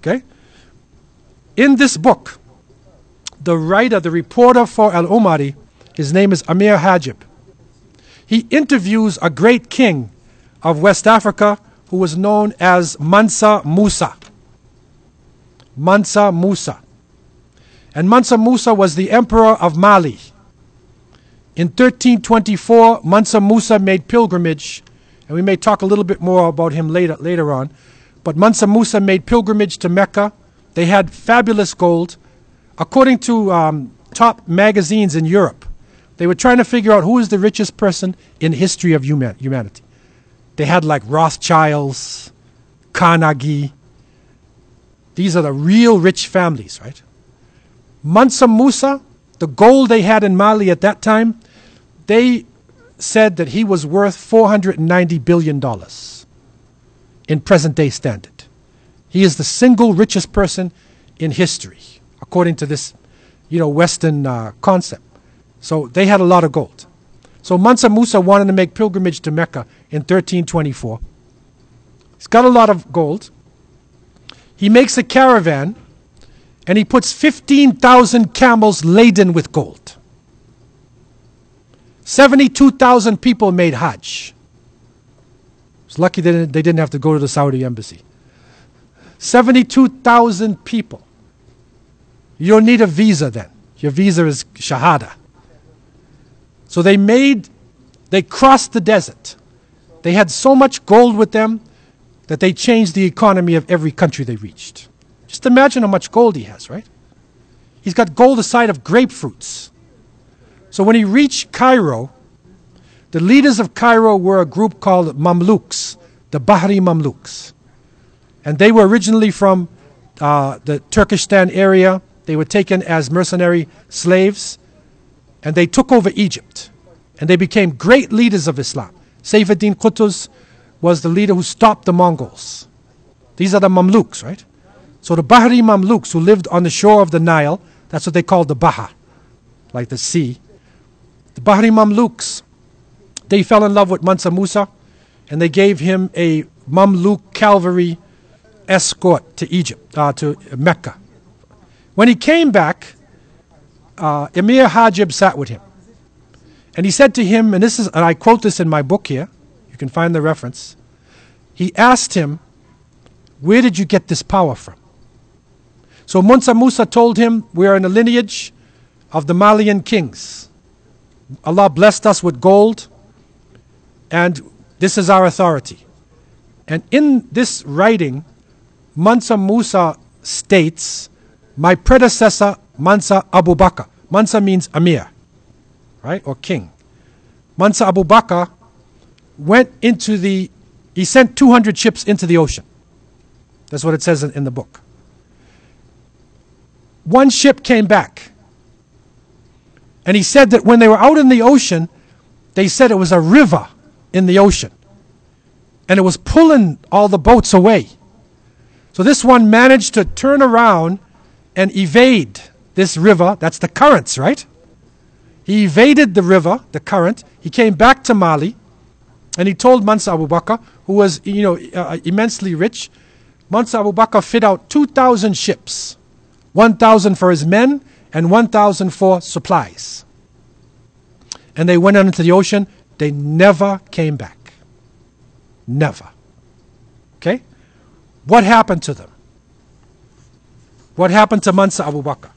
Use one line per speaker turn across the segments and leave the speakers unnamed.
Okay? In this book, the writer, the reporter for Al-Umari, his name is Amir Hajib. He interviews a great king of West Africa who was known as Mansa Musa. Mansa Musa. And Mansa Musa was the emperor of Mali. In 1324, Mansa Musa made pilgrimage, and we may talk a little bit more about him later on, but Mansa Musa made pilgrimage to Mecca. They had fabulous gold. According to top magazines in Europe, they were trying to figure out who is the richest person in the history of humanity. They had like Rothschilds, Carnegie. These are the real rich families, right? Mansa Musa, the gold they had in Mali at that time, they said that he was worth $490 billion in present day standard. He is the single richest person in history, according to this, Western concept. So they had a lot of gold. So Mansa Musa wanted to make pilgrimage to Mecca in 1324. He's got a lot of gold. He makes a caravan, and he puts 15,000 camels laden with gold. 72,000 people made Hajj. It's lucky they didn't have to go to the Saudi embassy. 72,000 people. You don't need a visa then. Your visa is Shahada. So they crossed the desert. They had so much gold with them that they changed the economy of every country they reached. Just imagine how much gold he has, right? He's got gold the size of grapefruits. So when he reached Cairo, the leaders of Cairo were a group called Mamluks, the Bahri Mamluks. And they were originally from the Turkestan area. They were taken as mercenary slaves, and they took over Egypt. And they became great leaders of Islam. Saifuddin Qutuz was the leader who stopped the Mongols. These are the Mamluks, right? So the Bahri Mamluks who lived on the shore of the Nile, that's what they called the Baha, like the sea. The Bahri Mamluks, they fell in love with Mansa Musa, and they gave him a Mamluk cavalry escort to Egypt, to Mecca. When he came back, Emir Hajib sat with him. And he said to him, and I quote this in my book here, you can find the reference. He asked him, where did you get this power from? So Mansa Musa told him, we are in the lineage of the Malian kings. Allah blessed us with gold, and this is our authority. And in this writing, Mansa Musa states, my predecessor, Mansa Abu Bakr. Mansa means Amir, right, or king. Mansa Abu Bakr he sent 200 ships into the ocean. That's what it says in the book. One ship came back. And he said that when they were out in the ocean, they said it was a river in the ocean. And it was pulling all the boats away. So this one managed to turn around and evade this river. That's the currents, right? He evaded the river, the current. He came back to Mali. And he told Mansa Abu Bakr, who was immensely rich, Mansa Abu Bakr fit out 2,000 ships. 1,000 for his men and 1,000 for supplies. And they went out into the ocean. They never came back. Never. Okay? What happened to them? What happened to Mansa Abu Bakr?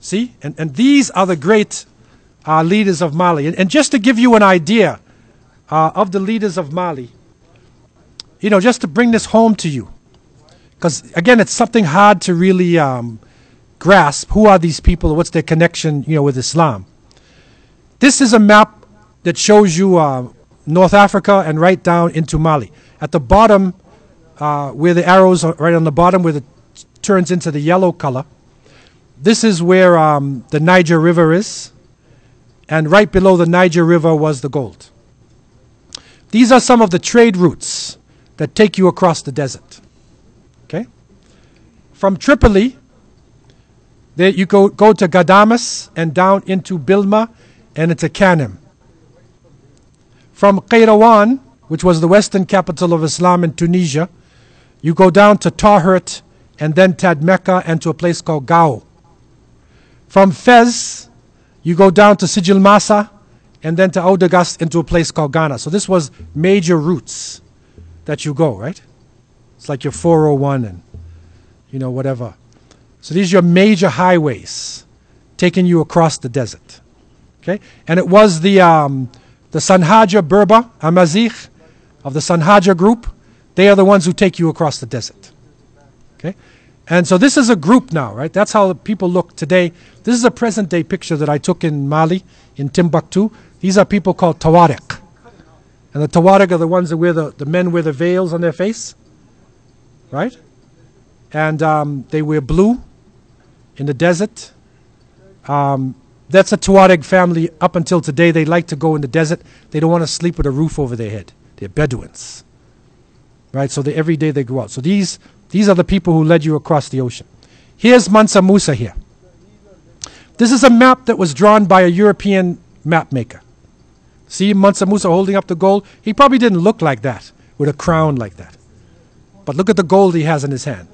See? And these are the great leaders of Mali. And just to give you an idea of the leaders of Mali, just to bring this home to you, because again, it's something hard to really grasp. Who are these people? What's their connection, with Islam? This is a map that shows you North Africa and right down into Mali. At the bottom, where the arrows are right on the bottom, where it turns into the yellow color, this is where the Niger River is. And right below the Niger River was the gold. These are some of the trade routes that take you across the desert. Okay? From Tripoli, there you go to Ghadames and down into Bilma and into Kanem. From Qayrawan, which was the western capital of Islam in Tunisia, you go down to Tahert, and then Tadmeka, and to a place called Gao. From Fez, you go down to Sijil Masa, and then to Audagast, into a place called Ghana. So this was major routes that you go, right? It's like your 401 and, you know, whatever. So these are your major highways taking you across the desert. Okay? And it was the Sanhaja Berber, Amazigh, of the Sanhaja group. They are the ones who take you across the desert. Okay? And so this is a group now, right? That's how people look today. This is a present day picture that I took in Mali, in Timbuktu. These are people called Tawarik. And the Tawarik are the ones that wear the men wear the veils on their face. Right? And they wear blue in the desert. That's a Tuareg family. Up until today, they like to go in the desert. They don't want to sleep with a roof over their head. They're Bedouins. Right? So every day they go out. So these are the people who led you across the ocean. Here's Mansa Musa here. This is a map that was drawn by a European map maker. See Mansa Musa holding up the gold? He probably didn't look like that, with a crown like that. But look at the gold he has in his hand.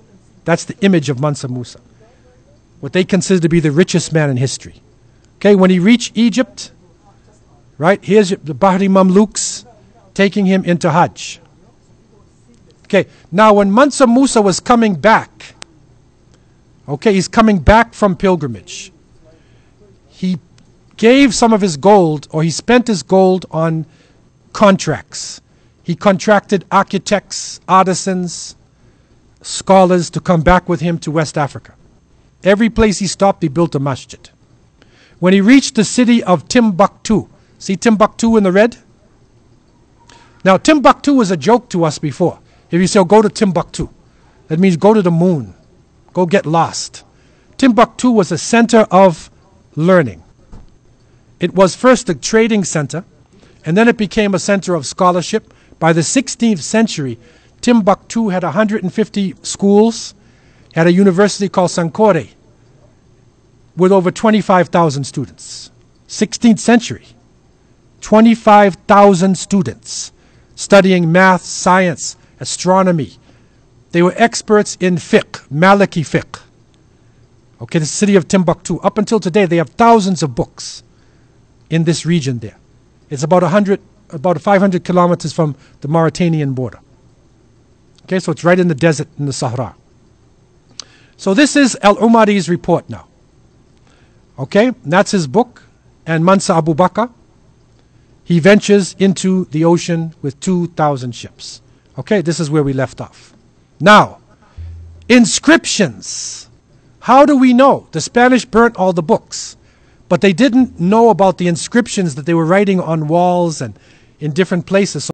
That's the image of Mansa Musa, what they consider to be the richest man in history. Okay, when he reached Egypt, right, here's the Bahri Mamluks taking him into Hajj. Okay, now when Mansa Musa was coming back, okay, he's coming back from pilgrimage. He gave some of his gold, or he spent his gold on contracts. He contracted architects, artisans, scholars to come back with him to West Africa. Every place he stopped, he built a masjid. When he reached the city of Timbuktu, see Timbuktu in the red? Now, Timbuktu was a joke to us before. If you say, oh, go to Timbuktu, that means go to the moon, go get lost. Timbuktu was a center of learning. It was first a trading center, and then it became a center of scholarship. By the 16th century, Timbuktu had 150 schools, had a university called Sankore, with over 25,000 students. 16th century, 25,000 students studying math, science, astronomy. They were experts in fiqh, Maliki fiqh. Okay, the city of Timbuktu. Up until today, they have thousands of books in this region there. It's about 500 kilometers from the Mauritanian border. Okay, so it's right in the desert in the Sahara. So this is Al-Umari's report now. Okay, that's his book. And Mansa Abu Bakr, he ventures into the ocean with 2,000 ships. Okay, this is where we left off. Now, inscriptions. How do we know? The Spanish burnt all the books, but they didn't know about the inscriptions that they were writing on walls and in different places.